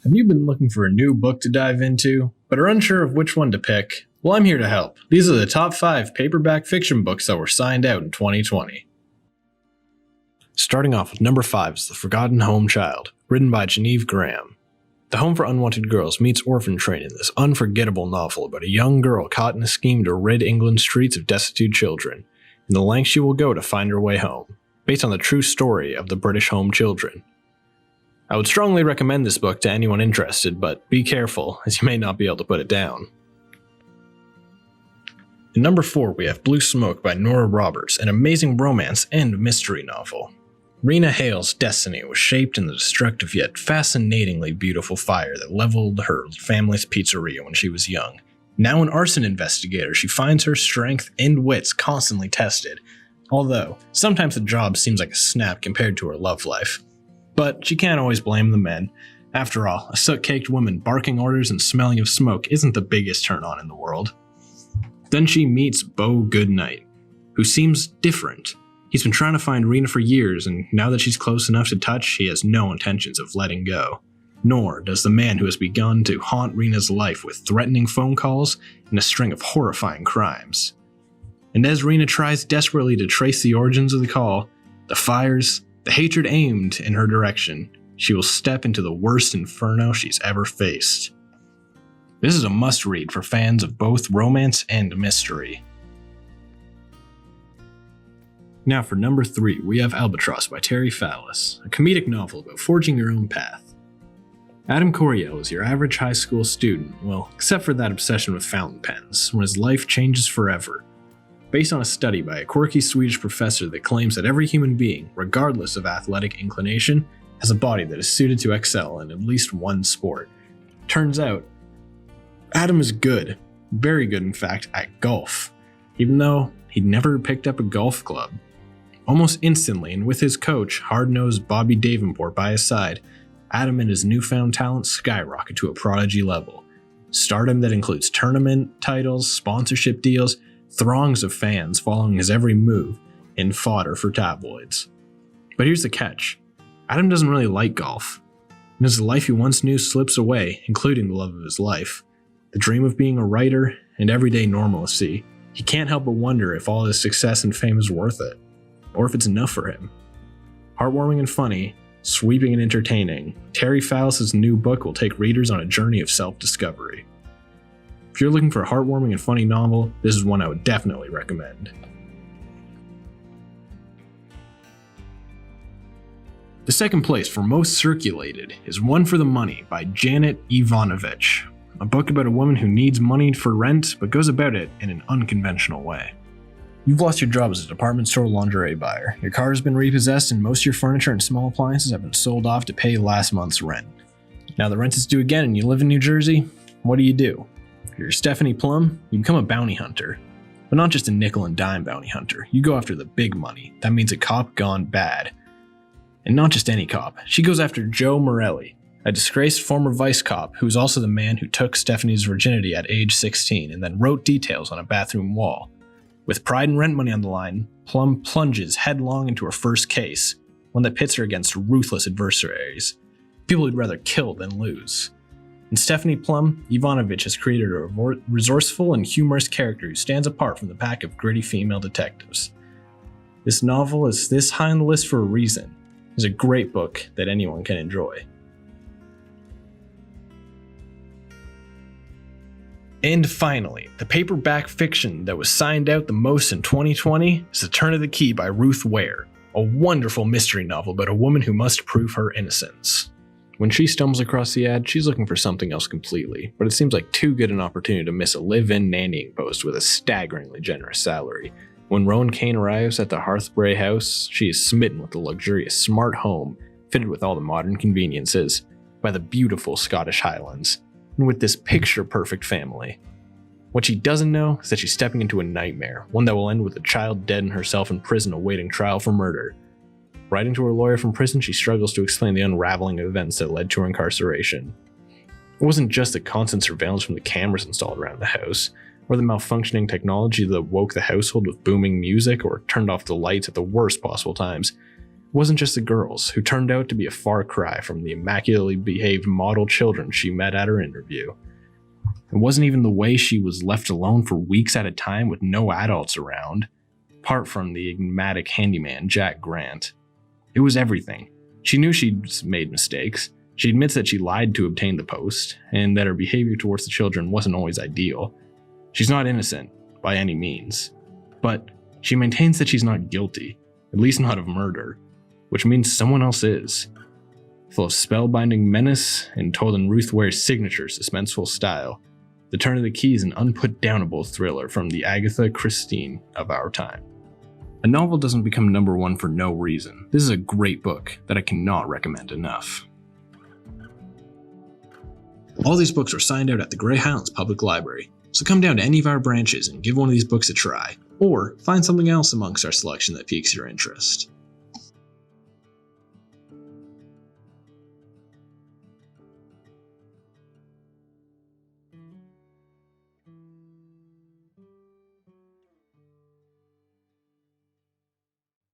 Have you been looking for a new book to dive into, but are unsure of which one to pick? Well, I'm here to help. These are the top 5 paperback fiction books that were signed out in 2020. Starting off with number 5 is The Forgotten Home Child, written by Genevieve Graham. The Home for Unwanted Girls meets Orphan Train in this unforgettable novel about a young girl caught in a scheme to rid England's streets of destitute children, and the lengths she will go to find her way home, based on the true story of the British Home Children. I would strongly recommend this book to anyone interested, but be careful, as you may not be able to put it down. In number 4, we have Blue Smoke by Nora Roberts, an amazing romance and mystery novel. Rena Hale's destiny was shaped in the destructive yet fascinatingly beautiful fire that leveled her family's pizzeria when she was young. Now an arson investigator, she finds her strength and wits constantly tested, although sometimes the job seems like a snap compared to her love life. But she can't always blame the men. After all, a soot-caked woman barking orders and smelling of smoke isn't the biggest turn-on in the world. Then she meets Beau Goodnight, who seems different. He's been trying to find Rena for years, and now that she's close enough to touch, he has no intentions of letting go. Nor does the man who has begun to haunt Rena's life with threatening phone calls and a string of horrifying crimes. And as Rena tries desperately to trace the origins of the call, the fires, the hatred aimed in her direction, she will step into the worst inferno she's ever faced. This is a must-read for fans of both romance and mystery. Now for number 3, we have Albatross by Terry Fallis, a comedic novel about forging your own path. Adam Coryell is your average high school student, well, except for that obsession with fountain pens, when his life changes forever. Based on a study by a quirky Swedish professor that claims that every human being, regardless of athletic inclination, has a body that is suited to excel in at least one sport. Turns out, Adam is good, very good in fact, at golf, even though he'd never picked up a golf club. Almost instantly, and with his coach, hard-nosed Bobby Davenport by his side, Adam and his newfound talent skyrocket to a prodigy level. Stardom that includes tournament titles, sponsorship deals, throngs of fans following his every move, and fodder for tabloids. But here's the catch. Adam doesn't really like golf. And as the life he once knew slips away, including the love of his life, the dream of being a writer, and everyday normalcy, he can't help but wonder if all his success and fame is worth it, or if it's enough for him. Heartwarming and funny, sweeping and entertaining, Terry Fallis' new book will take readers on a journey of self-discovery. If you're looking for a heartwarming and funny novel, this is one I would definitely recommend. The second place for most circulated is One for the Money by Janet Ivanovich, a book about a woman who needs money for rent but goes about it in an unconventional way. You've lost your job as a department store lingerie buyer, your car has been repossessed, and most of your furniture and small appliances have been sold off to pay last month's rent. Now the rent is due again and you live in New Jersey? What do? If you're Stephanie Plum, you become a bounty hunter. But not just a nickel and dime bounty hunter, you go after the big money. That means a cop gone bad. And not just any cop, she goes after Joe Morelli, a disgraced former vice cop who's also the man who took Stephanie's virginity at age 16 and then wrote details on a bathroom wall. With pride and rent money on the line, Plum plunges headlong into her first case, one that pits her against ruthless adversaries, people who'd rather kill than lose. In Stephanie Plum, Ivanovich has created a resourceful and humorous character who stands apart from the pack of gritty female detectives. This novel is this high on the list for a reason. It's a great book that anyone can enjoy. And finally, the paperback fiction that was signed out the most in 2020 is The Turn of the Key by Ruth Ware, a wonderful mystery novel about a woman who must prove her innocence. When she stumbles across the ad, she's looking for something else completely, but it seems like too good an opportunity to miss a live-in nannying post with a staggeringly generous salary. When Rowan Kane arrives at the Hearthbrae house, she is smitten with the luxurious smart home, fitted with all the modern conveniences, by the beautiful Scottish Highlands, and with this picture-perfect family. What she doesn't know is that she's stepping into a nightmare, one that will end with a child dead and herself in prison awaiting trial for murder. Writing to her lawyer from prison, she struggles to explain the unraveling events that led to her incarceration. It wasn't just the constant surveillance from the cameras installed around the house, or the malfunctioning technology that woke the household with booming music or turned off the lights at the worst possible times. wasn't just the girls, who turned out to be a far cry from the immaculately behaved model children she met at her interview. It wasn't even the way she was left alone for weeks at a time with no adults around, apart from the enigmatic handyman Jack Grant. It was everything. She knew she'd made mistakes. She admits that she lied to obtain the post, and that her behavior towards the children wasn't always ideal. She's not innocent, by any means. But she maintains that she's not guilty, at least not of murder, which means someone else is. Full of spellbinding menace and told in Ruth Ware's signature suspenseful style, The Turn of the Key is an unput-downable thriller from the Agatha Christie of our time. A novel doesn't become number one for no reason. This is a great book that I cannot recommend enough. All these books are signed out at the Grey Highlands Public Library, so come down to any of our branches and give one of these books a try, or find something else amongst our selection that piques your interest.